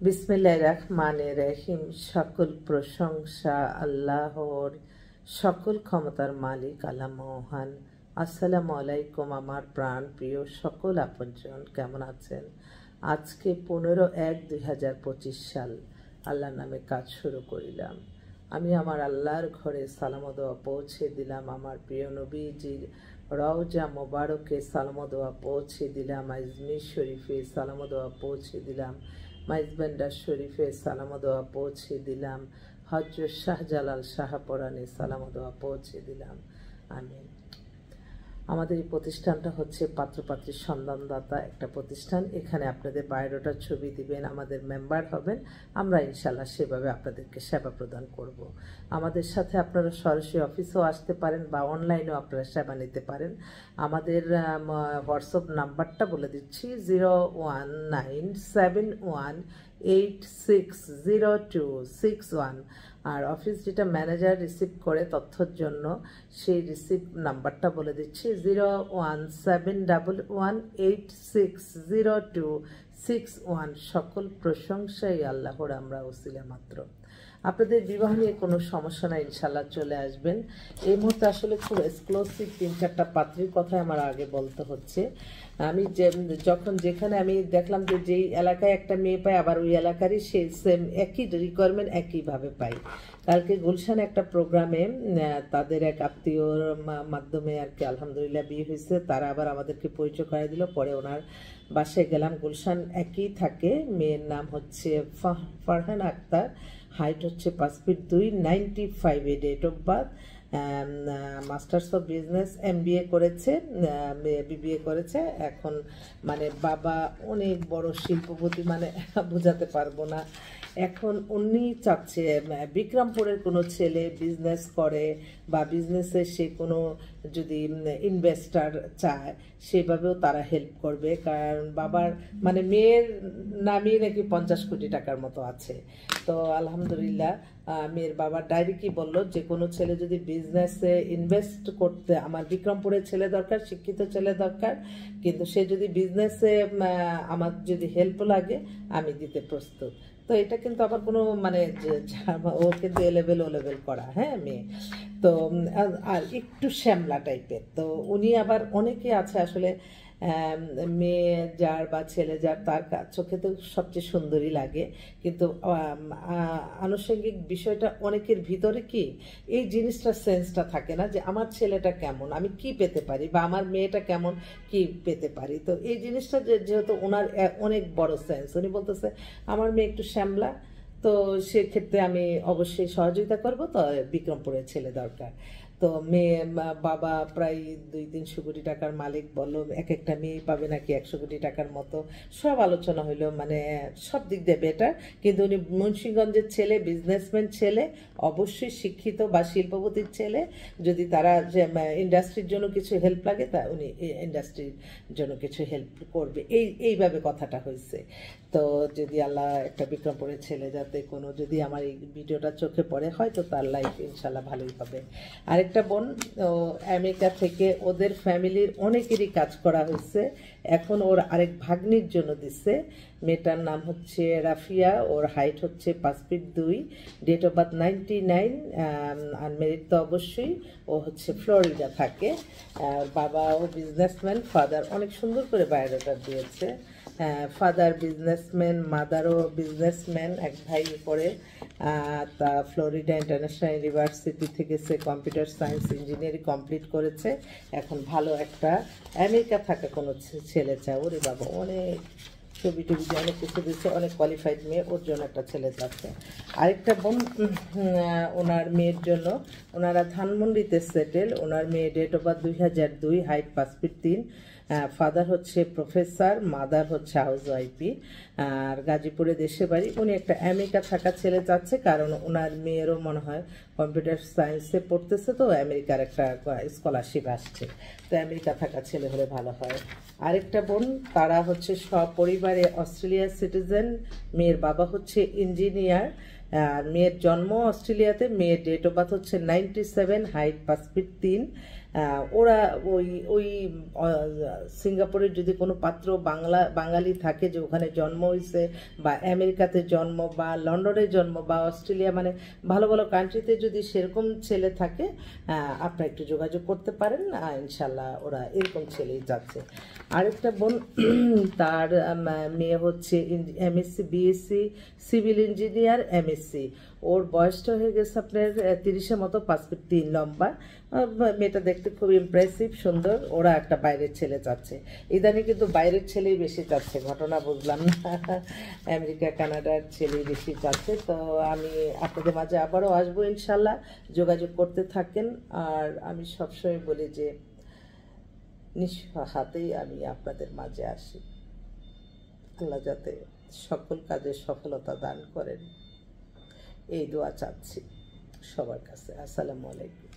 বিসমিল্লাহির রহমানির রহিম। সকল প্রশংসা আল্লাহর, সকল ক্ষমতার মালিক আল্লাহ মহান। আসসালামু আলাইকুম আমার প্রাণ প্রিয় সকল আপনজন, কেমন আছেন? আজকে 15/1/2025 সাল। আল্লাহর নামে কাজ শুরু করিলাম। আমি আমার আল্লাহর ঘরে সালাম ও দোয়া পৌঁছে দিলাম। আমার প্রিয় নবীজির রওজা মোবারকে সালাম ও দোয়া পৌঁছে দিলাম। আজমির শরীফে সালাম ও দোয়া পৌঁছে দিলাম। মাইজবান্ডার শরীফে সালাম ও দোয়া পৌঁছে দিলাম। হযরত শাহজালাল শাহপরানে সালাম ও দোয়া পৌঁছে দিলাম। আমিন। আমাদের এই প্রতিষ্ঠানটা হচ্ছে পাত্রপাত্রীর সন্ধানদাতা একটা প্রতিষ্ঠান। এখানে আপনাদের বায়োডাটার ছবি দিবেন, আমাদের মেম্বার হবেন, আমরা ইনশাল্লাহ সেভাবে আপনাদেরকে সেবা প্রদান করব। আমাদের সাথে আপনারা সরাসরি অফিসেও আসতে পারেন বা অনলাইনেও আপনারা সেবা নিতে পারেন। আমাদের হোয়াটসঅ্যাপ নাম্বারটা বলে দিচ্ছি 01971860261। আর অফিস যেটা ম্যানেজার রিসিভ করে তথ্যের জন্য, সেই রিসিভ নাম্বারটা বলে দিচ্ছি 01711860261। সকল প্রশংসাই আল্লাহর, আমরা ওসিলা মাত্র। আপনাদের বিবাহ নিয়ে কোনো সমস্যা নাই, ইনশাল্লাহ চলে আসবেন। এই মুহূর্তে আসলে খুব এক্সক্লুসিভ 3-4টা পাত্রীর কথা আমার আগে বলতে হচ্ছে। আমি যেখানে আমি দেখলাম যে যেই এলাকায় একটা মেয়ে পাই, আবার ওই এলাকারই সেই সেম একই রিকোয়ারমেন্ট একইভাবে পাই। কালকে গুলশানে একটা প্রোগ্রামে তাদের এক আত্মীয়র মাধ্যমে আর কি আলহামদুলিল্লাহ বিয়ে হয়েছে। তারা আবার আমাদেরকে পরিচয় করে দিল। পরে ওনার বাসায় গেলাম। গুলশান একই থাকে। মেয়ের নাম হচ্ছে ফারহানা আক্তার, হাইট হচ্ছে 5 feet 2, 95 date of birth, masters of business, MBA করেছে, BBA করেছে। এখন মানে বাবা অনেক বড় শিল্পপতি, মানে বোঝাতে পারবো না। এখন উনি চাচ্ছে বিক্রমপুরের কোনো ছেলে বিজনেস করে বা বিজনেসে সে কোনো যদি ইনভেস্টার চায়, সেভাবেও তারা হেল্প করবে। কারণ বাবার মানে মেয়ের নামই নাকি 50 কোটি টাকার মতো আছে। তো আলহামদুলিল্লাহ মেয়ের বাবার ডাইরেক্টই বললো যে কোনো ছেলে যদি বিজনেসে ইনভেস্ট করতে, আমার বিক্রমপুরের ছেলে দরকার, শিক্ষিত ছেলে দরকার, কিন্তু সে যদি বিজনেসে আমার যদি হেল্প লাগে আমি দিতে প্রস্তুত। তো এটা কিন্তু আবার কোনো মানে ও কিন্তু ও লেভেল করা, হ্যাঁ মেয়ে। তো আর একটু শ্যামলা টাইপের। তো উনি আবার অনেকে আছে আসলে মেয়ে যার বা ছেলে যার, তার চোখে তো সবচেয়ে সুন্দরী লাগে, কিন্তু আনুষঙ্গিক বিষয়টা অনেকের ভিতরে কি এই জিনিসটা সেন্সটা থাকে না যে আমার ছেলেটা কেমন, আমি কি পেতে পারি, বা আমার মেয়েটা কেমন কি পেতে পারি। তো এই জিনিসটা যেহেতু ওনার অনেক বড় সেন্স, উনি বলতেছে আমার মেয়ে একটু শ্যামলা, তো সেক্ষেত্রে আমি অবশ্যই সহযোগিতা করব। তো বিক্রমপুরের ছেলে দরকার। তো মেয়ে বাবা প্রায় 200-300 কোটি টাকার মালিক, বললো এক একটা মেয়ে পাবে নাকি 100 কোটি টাকার মতো। সব আলোচনা হইলো, মানে সব দিক দিয়ে বেটার। কিন্তু উনি মুন্সিগঞ্জের ছেলে, বিজনেসম্যান ছেলে, অবশ্যই শিক্ষিত বা শিল্পপতির ছেলে। যদি তারা ইন্ডাস্ট্রির জন্য কিছু হেল্প লাগে, তা উনি ইন্ডাস্ট্রির জন্য কিছু হেল্প করবে, এইভাবে কথাটা হয়েছে। তো যদি আল্লাহ একটা বিক্রমপুরের ছেলে যাতে কোনো, যদি আমার এই ভিডিওটা চোখে পড়ে, হয়তো তার লাইফ ইনশাল্লাহ ভালোই হবে। আরেকটা বোন আমেরিকা থেকে, ওদের ফ্যামিলির অনেকেরই কাজ করা হয়েছে, এখন ওর আরেক ভাগ্নির জন্য দিচ্ছে। মেয়েটার নাম হচ্ছে রাফিয়া, ওর হাইট হচ্ছে 5 ফিট 2, ডেট অফ বার্থ 99, আর মেরিট তো অবশ্যই। ও হচ্ছে ফ্লোরিডা থাকে। বাবা ও বিজনেসম্যান, ফাদার অনেক সুন্দর করে বায়োডাটা দিয়েছে। ফাদার বিজনেসম্যান, মাদারও বিজনেসম্যান, এক ভাই পড়ে তা ফ্লোরিডা ইন্টারন্যাশনাল ইউনিভার্সিটি থেকে সে কম্পিউটার সায়েন্স ইঞ্জিনিয়ারিং কমপ্লিট করেছে। এখন ভালো একটা আমেরিকা থাকা কোনো ছেলে চায়। ওরে বাবা, অনেক ছবি টবি অনেক কিছু দিচ্ছে, অনেক কোয়ালিফাইড মেয়ে, ওর জন্য একটা ছেলে চাচ্ছে। আরেকটা বোন, ওনার মেয়ের জন্য, ওনারা ধানমন্ডিতে সেটেল। ওনার মেয়ে date of birth 2002, height 5 feet 3, father হচ্ছে প্রফেসর, মাদার হচ্ছে হাউস ওয়াইফি, আর গাজীপুরে দেশে বাড়ি। উনি একটা আমেরিকা থাকা ছেলে চাচ্ছে, কারণ ওনার মেয়েরও মনে হয় কম্পিউটার সায়েন্সে পড়তেছে, তো আমেরিকার একটা স্কলারশিপ আসছে। তো আমেরিকা থাকা ছেলে হলে ভালো হয়। আরেকটা বোন, তারা হচ্ছে সপরিবারে অস্ট্রেলিয়ার সিটিজেন। মেয়ের বাবা হচ্ছে ইঞ্জিনিয়ার, আর মেয়ের জন্ম অস্ট্রেলিয়াতে। মেয়ের ডেট অফ বার্থ হচ্ছে 97, হাইট 5 ফিট 3, ওরা ওই ওই সিঙ্গাপুরের যদি কোনো পাত্র বাঙালি থাকে যে ওখানে জন্ম হয়েছে বা আমেরিকাতে জন্ম বা লন্ডনে জন্ম বা অস্ট্রেলিয়া, মানে ভালো ভালো কান্ট্রিতে যদি সেরকম ছেলে থাকে আপনারা একটু যোগাযোগ করতে পারেন, ইনশাল্লাহ ওরা এরকম ছেলেই যাচ্ছে। আরেকটা বোন তার মেয়ে হচ্ছে MSc BSc civil engineer MSc, ওর বয়সটা হয়ে গেছে আপনার 30-এর মতো, 5 ফিট 3 লম্বা, মেয়েটা দেখতে খুব ইমপ্রেসিভ সুন্দর। ওরা একটা বাইরের ছেলে চাচ্ছে, ইদানিং কিন্তু বাইরের ছেলেই বেশি চাচ্ছে, ঘটনা বুঝলাম না, আমেরিকা কানাডার ছেলেই বেশি চাচ্ছে। তো আমি আপনাদের মাঝে আবারও আসবো ইনশাল্লাহ, যোগাযোগ করতে থাকেন। আর আমি সবসময় বলি যে নিঃস্বার্থেই আমি আপনাদের মাঝে আসি, আল্লাহ যাতে সকল কাজে সফলতা দান করেন এই দোয়া চাচ্ছি সবার কাছে। আসসালামু আলাইকুম।